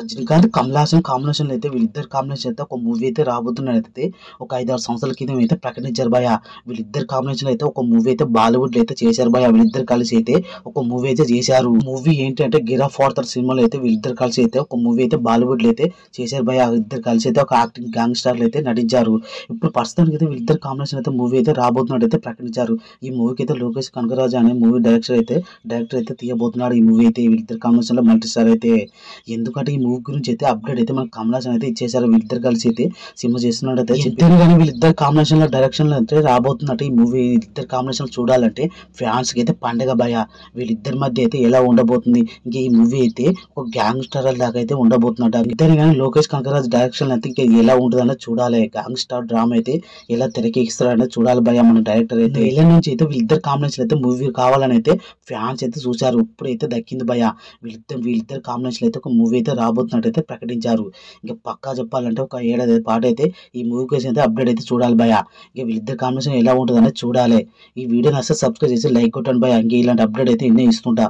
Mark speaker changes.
Speaker 1: రజనీకాంత్, కమల్ హాసన్ కాంబినేషన్‌లో అయితే వీళ్ళిద్దరి కాంబినేషన్ అయితే ఒక మూవీ అయితే రాబోతున్నదైతే ఒక 5, 6 సంవత్సరాల క్రితం అయితే ప్రకటించారు భయ్య. వీళ్ళిద్దరి కాంబినేషన్‌లో అయితే ఒక మూవీ అయితే బాలీవుడ్‌లో అయితే చేశారు భయ్య. వీళ్ళిద్దరు కలిసి అయితే ఒక మూవీ అయితే చేశారు. మూవీ ఏంటంటే 'గిరా ఫార్దర్' సినిమాలో అయితే వీళ్ళిద్దరు కలిసి అయితే ఒక మూవీ అయితే బాలీవుడ్‌లో అయితే చేశారు భయ్య. ఇద్దరు కలిసి అయితే ఒక యాక్టింగ్ గ్యాంగ్‌స్టర్‌లో అయితే నటించారు. ఇప్పుడు ప్రస్తుతానికి అయితే వీళ్ళిద్దరి కాంబినేషన్ అయితే మూవీ అయితే రాబోతున్నట్టు అయితే ప్రకటించారు. ఈ మూవీకి అయితే లోకేష్ కనగరాజు అనే మూవీ డైరెక్టర్ అయితే తీయబోతున్నాడు. ఈ మూవీ అయితే వీళ్ళిద్దరి కాంబినేషన్‌లో మల్టీ స్టార్ అయితే. ఎందుకంటే ఈ మూవీ గురించి అయితే అప్డేట్ అయితే మనకు కమల్ హాసన్ అయితే ఇచ్చేసారు. వీళ్ళిద్దరు కలిసి అయితే సినిమా చేస్తున్నట్టయితే చెప్పారు. కానీ వీళ్ళిద్దరు కాంబినేషన్‌లో డైరెక్షన్‌లో అయితే రాబోతున్నట్టు ఈ మూవీ వీళ్ళిద్దరు కాంబినేషన్ చూడాలంటే ఫ్యాన్స్‌కి అయితే పండగ భయ్య. వీళ్ళిద్దరి మధ్య అయితే ఎలా ఉండబోతుంది? ఇంక ఈ మూవీ అయితే ఒక గ్యాంగ్‌స్టర్ లాగా అయితే ఉండబోతున్నట్టు. ఇద్దరు కానీ లోకేష్ కనగరాజ్ డైరెక్షన్ అయితే ఇంకా ఎలా ఉంటదనేది చూడాలి. గ్యాంగ్‌స్టర్ డ్రామా అయితే ఎలా తెరకెక్కిస్తారనేది చూడాలి భయ్య మన డైరెక్టర్ అయితే. ఏళ్ళ నుంచి అయితే వీళ్ళిద్దరు కాంబినేషన్ అయితే మూవీ కావాలని అయితే ఫ్యాన్స్ అయితే చూసారు. ఇప్పుడైతే దక్కింది భయ్య. వీళ్ళిద్దరు కాంబినేషన్ అయితే ఒక మూవీ అయితే రాబోతున్నట్టయితే ప్రకటించారు. ఇంక పక్కా చెప్పాలంటే ఒక ఏడాది పాటు అయితే ఈ మూవీ కోసం అయితే అప్డేట్ అయితే చూడాలి భయ్య. ఇక వీళ్ళిద్దరు కాంబినేషన్ ఎలా ఉంటదనేది చూడాలి. ఈ వీడియో నచ్చితే సబ్స్క్రైబ్ చేసి లైక్ కొట్టండి భయ్య. ఇంక ఇలాంటి అప్డేట్ అయితే ఎన్నో ఇస్తుంటా.